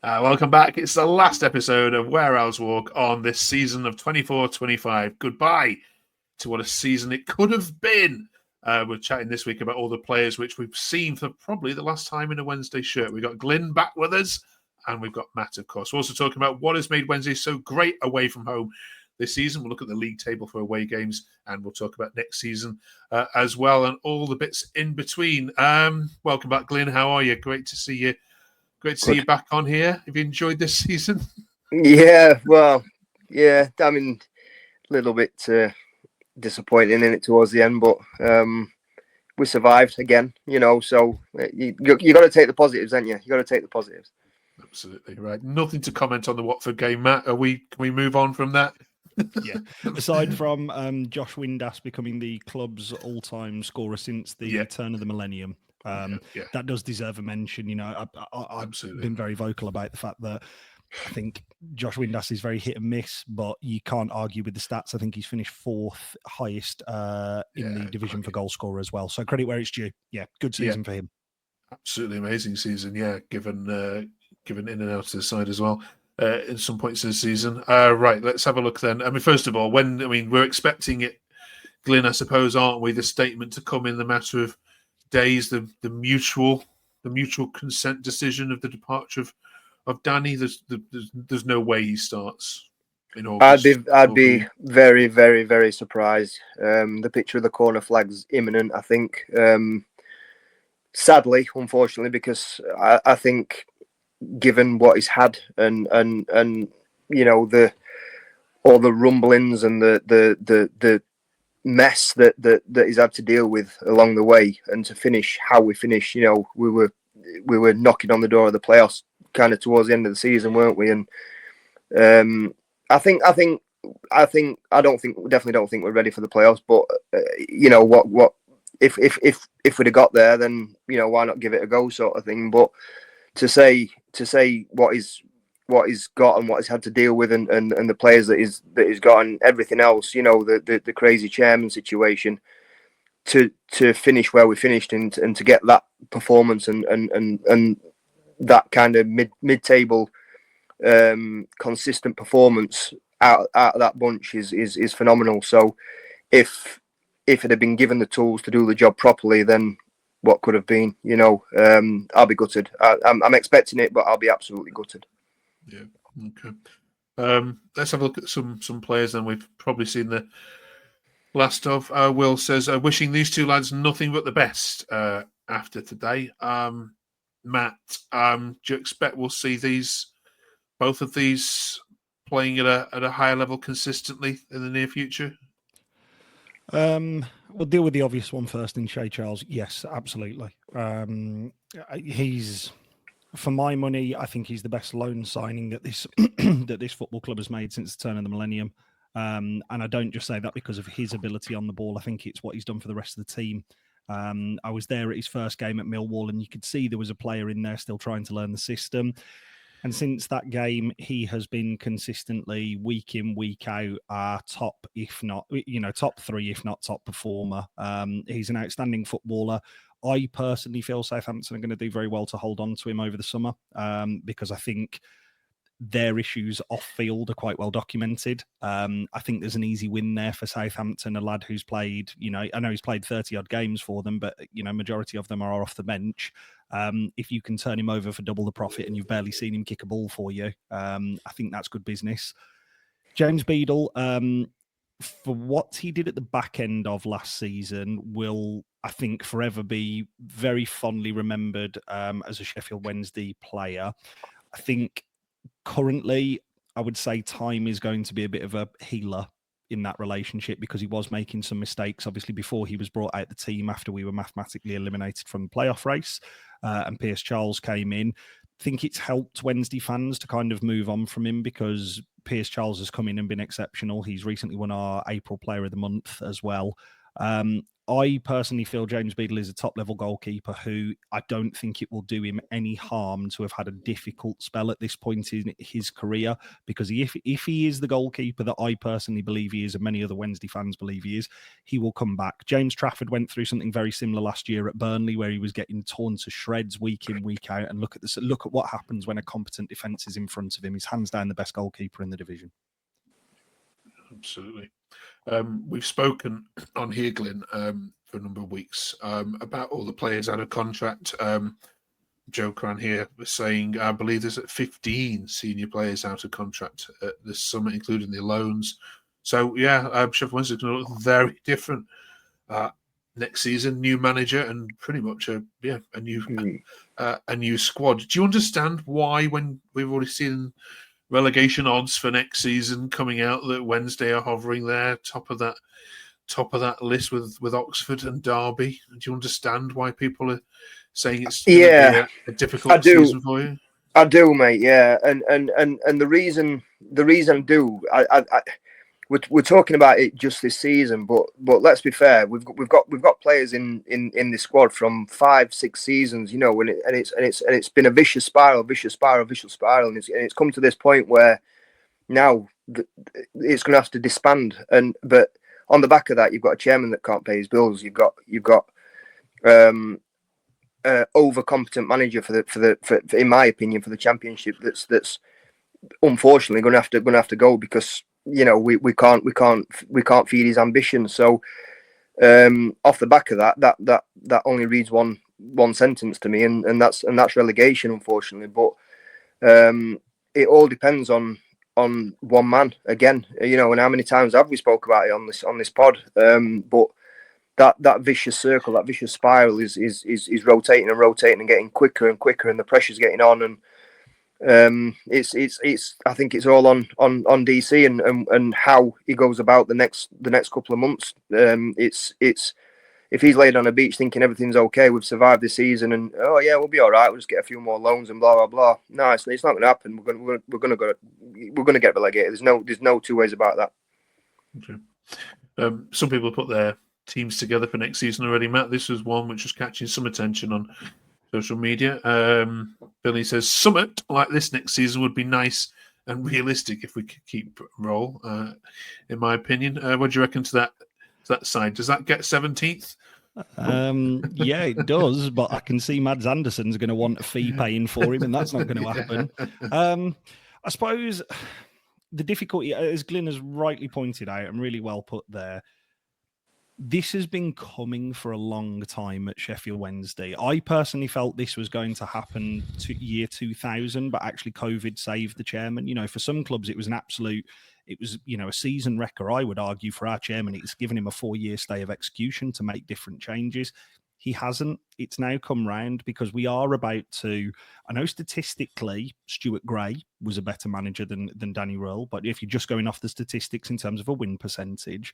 Welcome back. It's the last episode of Warehouse Walk on this season of 24-25. Goodbye to what a season it could have been. We're chatting this week about all the players which we've seen for probably the last time in a Wednesday shirt. We've got Glynn back with us, and we've got Matt, of course. We're also talking about what has made Wednesday so great away from home this season. We'll look at the league table for away games, and we'll talk about next season as well, and all the bits in between. Welcome back, Glynn. How are you? Great to see you. Great to see you back on here. Have you enjoyed this season? Yeah, well, yeah. I mean, a little bit disappointing in it towards the end, but we survived again. So you got to take the positives, haven't you? You got to take the positives. Absolutely right. Nothing to comment on the Watford game, Matt. Can we move on from that? Yeah. Aside from Josh Windass becoming the club's all-time scorer since the turn of the millennium. That does deserve a mention. I've been very vocal about the fact that I think Josh Windass is very hit and miss, but you can't argue with the stats. I think he's finished fourth highest in the division for goal scorer as well. So credit where it's due. Yeah, good season for him. Absolutely amazing season. Yeah, given in and out to the side as well in some points of the season. Right, let's have a look then. I mean, first of all, we're expecting it, Glynn, I suppose, aren't we? The statement to come in the matter of days, the mutual consent decision of the departure of Danny. There's no way he starts in August. I'd be very, very, very surprised. The picture of the corner flag's imminent, I think. Sadly, unfortunately, because I think given what he's had and all the rumblings and the mess that he's had to deal with along the way, and to finish how we finished, we were knocking on the door of the playoffs kind of towards the end of the season, weren't we? And I definitely don't think we're ready for the playoffs, but what if we'd have got there, then why not give it a go, sort of thing. But to say what he's got and what he's had to deal with, and the players that he's got and everything else, the crazy chairman situation, to finish where we finished and to get that performance and that kind of mid-table consistent performance out of that bunch is phenomenal. So if it had been given the tools to do the job properly, then what could have been, I'll be gutted. I'm expecting it, but I'll be absolutely gutted. Yeah. Okay. Let's have a look at some players then we've probably seen the last of. Will says, wishing these two lads nothing but the best after today. Matt, do you expect we'll see both of these playing at a higher level consistently in the near future? We'll deal with the obvious one first in Shea Charles. Yes, absolutely. He's, for my money, I think he's the best loan signing that this that this football club has made since the turn of the millennium. And I don't just say that because of his ability on the ball. I think it's what he's done for the rest of the team. I was there at his first game at Millwall, and you could see there was a player in there still trying to learn the system. And since that game, he has been consistently, week in, week out, top, if not, top three, if not top performer. He's an outstanding footballer. I personally feel Southampton are going to do very well to hold on to him over the summer because I think their issues off-field are quite well documented. I think there's an easy win there for Southampton, a lad who's played, I know he's played 30-odd games for them, but, majority of them are off the bench. If you can turn him over for double the profit and you've barely seen him kick a ball for you, I think that's good business. James Beadle, for what he did at the back end of last season, will, I think, forever be very fondly remembered as a Sheffield Wednesday player. I think currently, I would say time is going to be a bit of a healer in that relationship because he was making some mistakes, obviously, before he was brought out the team after we were mathematically eliminated from the playoff race and Piers Charles came in. I think it's helped Wednesday fans to kind of move on from him because Piers Charles has come in and been exceptional. He's recently won our April Player of the Month as well. I personally feel James Beadle is a top-level goalkeeper who I don't think it will do him any harm to have had a difficult spell at this point in his career, because if he is the goalkeeper that I personally believe he is, and many other Wednesday fans believe he is, he will come back. James Trafford went through something very similar last year at Burnley, where he was getting torn to shreds week in, week out, and look at what happens when a competent defence is in front of him. He's hands down the best goalkeeper in the division. Absolutely. We've spoken on here, Glynn, for a number of weeks about all the players out of contract. Joe Cran here was saying, I believe there's 15 senior players out of contract this summer, including the loans. So, Sheffield Wednesday is going to look very different next season. New manager and pretty much a new squad. Do you understand why, when we've already seen relegation odds for next season coming out, that Wednesday are hovering there, top of that list with Oxford and Derby? Do you understand why people are saying it's going to be a difficult season for you? I do, mate. Yeah, and the reason I do, we're talking about it just this season, but let's be fair. We've got players in the squad from 5-6 seasons, and it's been a vicious spiral, and it's come to this point where now it's going to have to disband. But on the back of that, you've got a chairman that can't pay his bills. You've got overcompetent manager for in my opinion, for the Championship. That's unfortunately going to have to go, because we can't feed his ambition. So off the back of that only reads one sentence to me, and that's relegation, unfortunately. But it all depends on one man again, and how many times have we spoke about it on this pod? But that vicious circle, that vicious spiral is rotating and getting quicker and quicker, and the pressure's getting on, and it's I think it's all on DC and how he goes about the next couple of months. It's if he's laid on a beach thinking everything's okay, we've survived this season, and we'll be all right, we'll just get a few more loans and blah blah blah. No, it's not going to happen. We're going to get relegated. There's no two ways about that. Okay. Some people put their teams together for next season already, Matt. This was one which was catching some attention on social media. Billy says, summit like this next season would be nice and realistic if we could keep roll, in my opinion. What do you reckon to that side? Does that get 17th? Yeah, it does, but I can see Mads Anderson's going to want a fee paying for him, and that's not going to happen. I suppose the difficulty, as Glynn has rightly pointed out and really well put there, this has been coming for a long time at Sheffield Wednesday. I personally felt this was going to happen to year 2000, but actually COVID saved the chairman. For some clubs, it was a season wrecker, I would argue. For our chairman, it's given him a 4-year stay of execution to make different changes. He hasn't. It's now come round, because we are about to, I know statistically, Stuart Gray was a better manager than Danny Rohls, but if you're just going off the statistics in terms of a win percentage,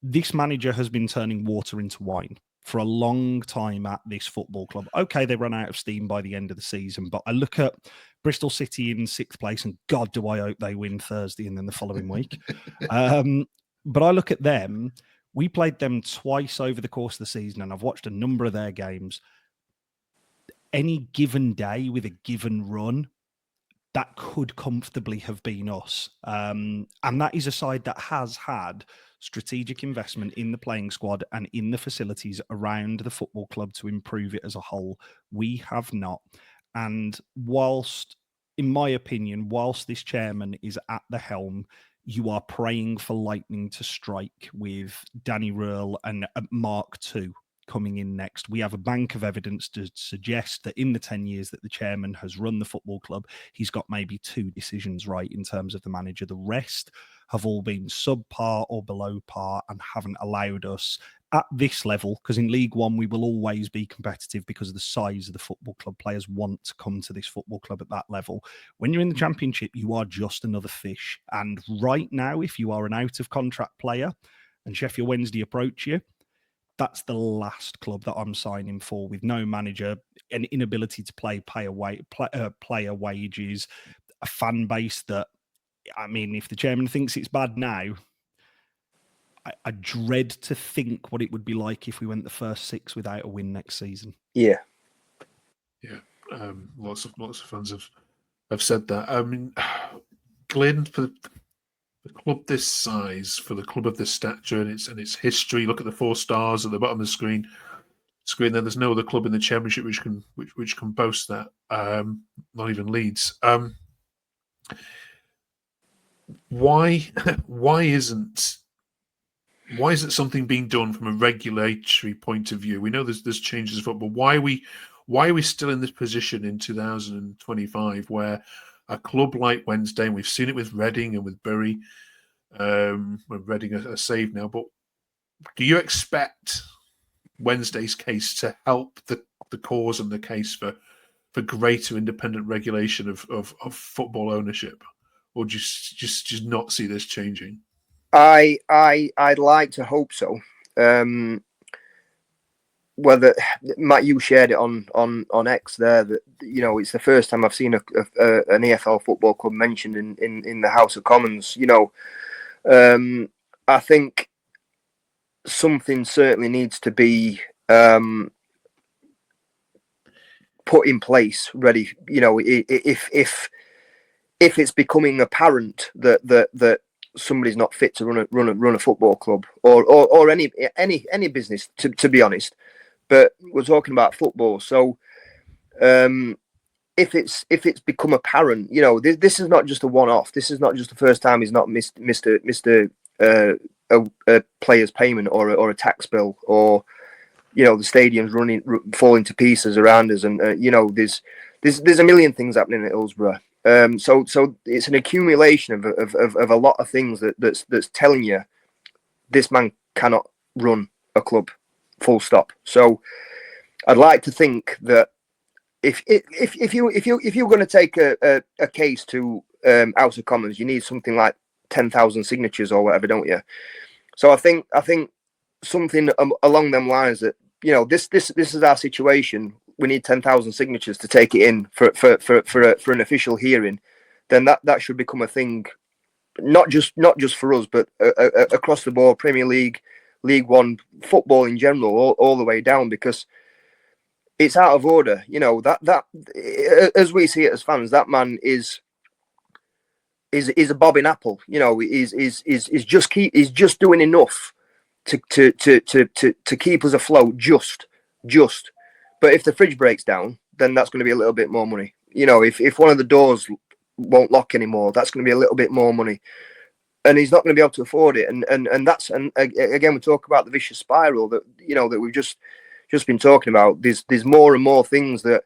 this manager has been turning water into wine for a long time at this football club. Okay, they run out of steam by the end of the season, but I look at Bristol City in 6th place, and God, do I hope they win Thursday and then the following week. But I look at them. We played them twice over the course of the season, and I've watched a number of their games. Any given day with a given run, that could comfortably have been us. And that is a side that has had strategic investment in the playing squad and in the facilities around the football club to improve it as a whole. We have not. And in my opinion, whilst this chairman is at the helm, you are praying for lightning to strike with Danny Rohls and Mark II coming in next. We have a bank of evidence to suggest that in the 10 years that the chairman has run the football club, he's got maybe 2 decisions right in terms of the manager. The rest have all been subpar or below par and haven't allowed us at this level, because in League One we will always be competitive because of the size of the football club. Players want to come to this football club at that level. When you're in the Championship, you are just another fish. And right now, if you are an out-of-contract player and Sheffield Wednesday approach you, that's the last club that I'm signing for, with no manager, an inability to pay player wages, a fan base that, I mean, if the chairman thinks it's bad now, I dread to think what it would be like if we went the first 6 without a win next season. Yeah. Lots of fans have said that. I mean, Glynn, for the club this size, for the club of this stature and its history, look at the 4 stars at the bottom of the screen. Then there's no other club in the Championship which can boast that. Not even Leeds. Why isn't something being done from a regulatory point of view? We know there's changes in football. Why are we still in this position in 2025 where a club like Wednesday, and we've seen it with Reading and with Bury, Reading are saved now, but do you expect Wednesday's case to help the cause and the case for greater independent regulation of football ownership, or just not see this changing? I'd like to hope so. Whether Matt, you shared it on X there that it's the first time I've seen an EFL football club mentioned in the House of Commons. I think something certainly needs to be put in place. Ready, if it's becoming apparent that somebody's not fit to run a football club or any business, to be honest. But we're talking about football, so if it's become apparent, this is not just a one-off. This is not just the first time he's not missed a player's payment or a tax bill, or the stadium's falling to pieces around us, and there's a million things happening at Hillsborough. So it's an accumulation of a lot of things that's telling you this man cannot run a club, full stop. So I'd like to think that if you're going to take a case to House of Commons, you need something like 10,000 signatures or whatever, don't you? So I think something along them lines that this is our situation. We need 10,000 signatures to take it in for an official hearing. Then that should become a thing, not just for us, but across the board, Premier League, League One, football in general, all the way down, because it's out of order. That as we see it as fans, that man is a bobbing apple. Is just doing enough to keep us afloat. Just. But if the fridge breaks down, then that's going to be a little bit more money. If one of the doors won't lock anymore, that's going to be a little bit more money, and he's not going to be able to afford it. And again, we talk about the vicious spiral that that we've just been talking about. There's more and more things that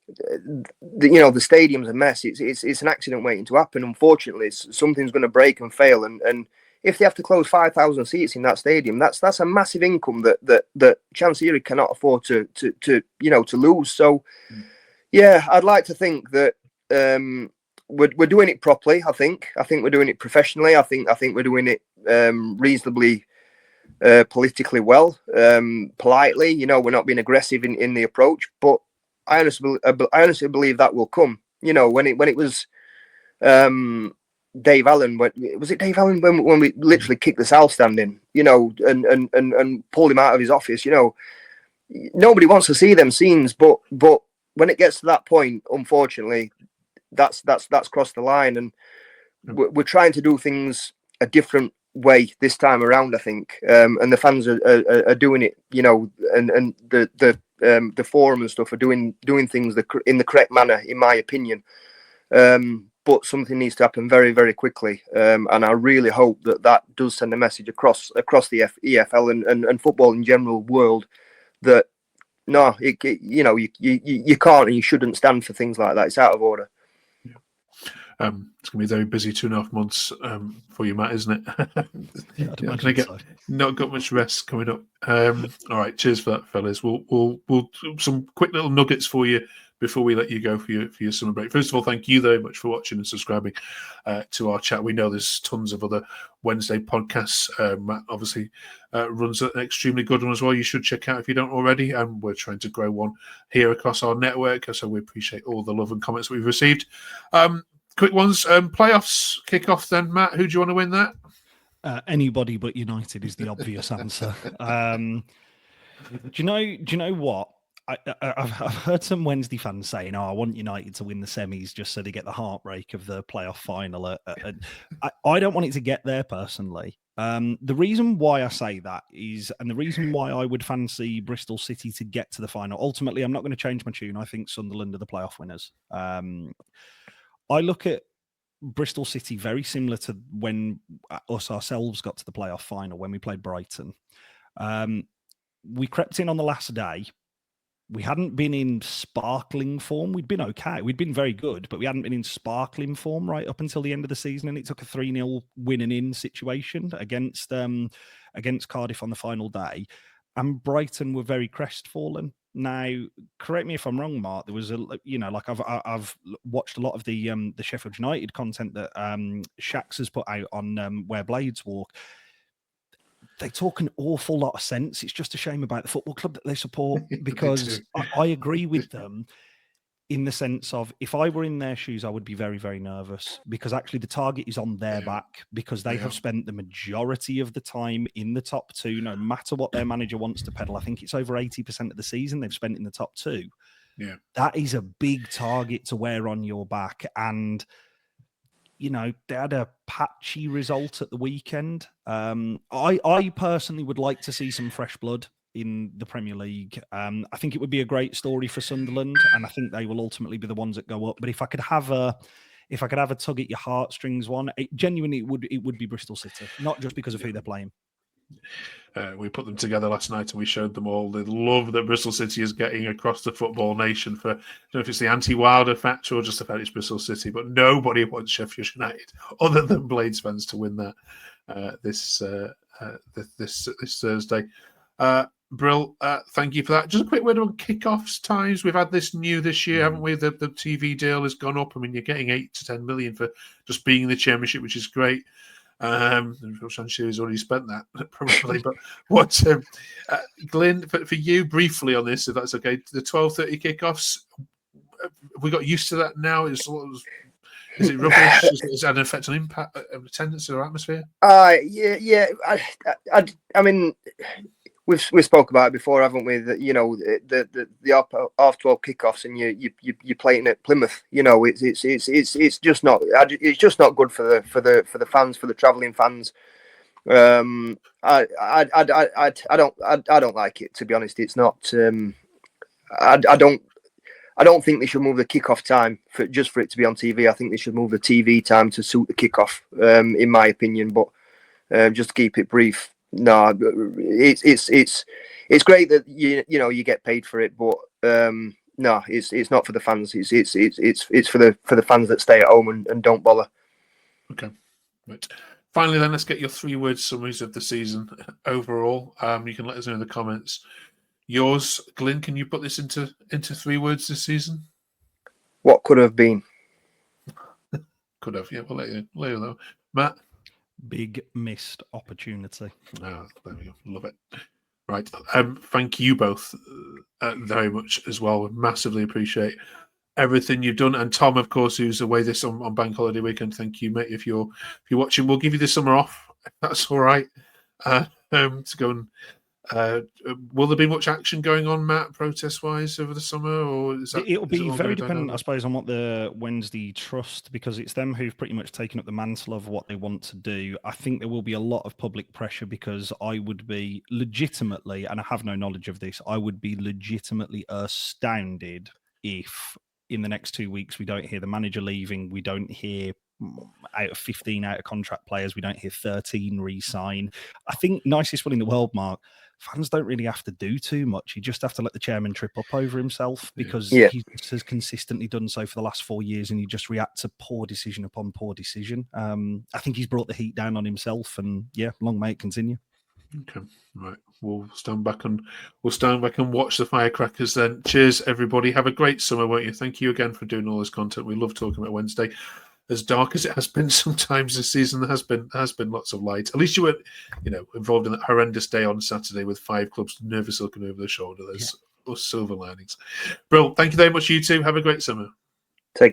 the stadium's a mess. It's an accident waiting to happen. Unfortunately, something's going to break and fail, and if they have to close 5,000 seats in that stadium, that's a massive income that Chancery cannot afford to lose. So, yeah, I'd like to think that we're doing it properly. I think we're doing it professionally. I think we're doing it reasonably politically well, politely. We're not being aggressive in the approach. But I honestly believe that will come. When it was. Dave Allen, was it Dave Allen when we literally kicked the South stand in, and pulled him out of his office? Nobody wants to see them scenes, but when it gets to that point, unfortunately, that's crossed the line, and we're trying to do things a different way this time around, I think, and the fans are doing it, and the forum and stuff are doing things in the correct manner, in my opinion. But something needs to happen very, very quickly, and I really hope that does send a message across the EFL and football in general world that no, you can't and you shouldn't stand for things like that. It's out of order. It's going to be a very busy 2.5 months for you, Matt, isn't it? Not got much rest coming up. All right, cheers for that, fellas. We'll some quick little nuggets for you before we let you go for your summer break. First of all, thank you very much for watching and subscribing to our chat. We know there's tons of other Wednesday podcasts. Matt obviously runs an extremely good one as well. You should check out if you don't already. And we're trying to grow one here across our network. So we appreciate all the love and comments we've received. Quick ones. Playoffs kick off then, Matt. Who do you want to win that? Anybody but United is the obvious answer. Do you know what? I've heard some Wednesday fans saying, "Oh, I want United to win the semis just so they get the heartbreak of the playoff final." I don't want it to get there personally. The reason why I say that is, and the reason why I would fancy Bristol City to get to the final. Ultimately, I'm not going to change my tune. I think Sunderland are the playoff winners. I look at Bristol City very similar to when us ourselves got to the playoff final when we played Brighton. We crept in on the last day. We hadn't been in sparkling form. We'd been okay. We'd been very good, but we hadn't been in sparkling form right up until the end of the season. And it took a 3-0 win and in situation against Cardiff on the final day. And Brighton were very crestfallen. Now, correct me if I'm wrong, Mark. There was I've watched a lot of the Sheffield United content that Shax has put out on Where Blades Walk. They talk an awful lot of sense. It's just a shame about the football club that they support, because I agree with them in the sense of, if I were in their shoes, I would be very, very nervous, because actually the target is on their back, because they have spent the majority of the time in the top two, no matter what their manager wants to peddle. I think it's over 80% of the season they've spent in the top two. Yeah, that is a big target to wear on your back. And they had a patchy result at the weekend. I personally would like to see some fresh blood in the Premier League. I think it would be a great story for Sunderland, and I think they will ultimately be the ones that go up. But if I could have a tug at your heartstrings one, genuinely it would be Bristol City, not just because of who they're playing. We put them together last night and we showed them all the love that Bristol City is getting across the football nation for, I don't know if it's the anti-Wilder factor or just the fact it's Bristol City, but nobody wants Sheffield United other than Blades fans to win that this Thursday. Brill, thank you for that. Just a quick word on kickoffs times. We've had this new this year, haven't we? The TV deal has gone up. I mean, you're getting 8 to 10 million for just being in the Championship, which is great. I'm sure he's already spent that probably. But what, Glynn, for you briefly on this, if that's okay, the 12:30 kickoffs, have we got used to that now? Is it rubbish? Is that an effect on impact, attendance or atmosphere? Yeah. I mean, we've spoke about it before, haven't we? That the half 12 kickoffs and you playing at Plymouth. It's just not good for the fans, for the travelling fans. I don't like it, to be honest. It's not. I don't think they should move the kickoff time for it to be on TV. I think they should move the TV time to suit the kickoff, in my opinion. But just to keep it brief. No, it's great that you get paid for it, but no, it's not for the fans. It's for the fans that stay at home and don't bother. Okay, right. Finally, then let's get your 3-word summaries of the season overall. You can let us know in the comments. Yours, Glynn, can you put this into 3 words this season? What could have been? Could have, yeah. We'll let you know, Matt. Big missed opportunity. Oh, there we go. Love it. Right. Thank you both very much as well. Massively appreciate everything you've done. And Tom, of course, who's away this on Bank Holiday weekend. Thank you, mate. If you're watching, we'll give you the summer off. If that's all right. To go and will there be much action going on, Matt, protest-wise over the summer, or it'll be very dependent, I suppose, on what the Wednesday trust, because it's them who've pretty much taken up the mantle of what they want to do. I think there will be a lot of public pressure, because I would be legitimately, and I have no knowledge of this, I would be legitimately astounded if in the next 2 weeks we don't hear the manager leaving, we don't hear out of 15 out of contract players, we don't hear 13 re-sign. I think nicest one in the world, Mark, fans don't really have to do too much. You just have to let the chairman trip up over himself, because he has consistently done so for the last 4 years, and you just react to poor decision upon poor decision. I think he's brought the heat down on himself, and long may it continue. Okay, right. We'll stand back and watch the firecrackers then. Cheers, everybody. Have a great summer, won't you? Thank you again for doing all this content. We love talking about Wednesday. As dark as it has been sometimes this season, there has been lots of light. At least you weren't, involved in that horrendous day on Saturday with 5 clubs nervous looking over the shoulder. There's silver linings. Bro, thank you very much, you two. Have a great summer. Take care.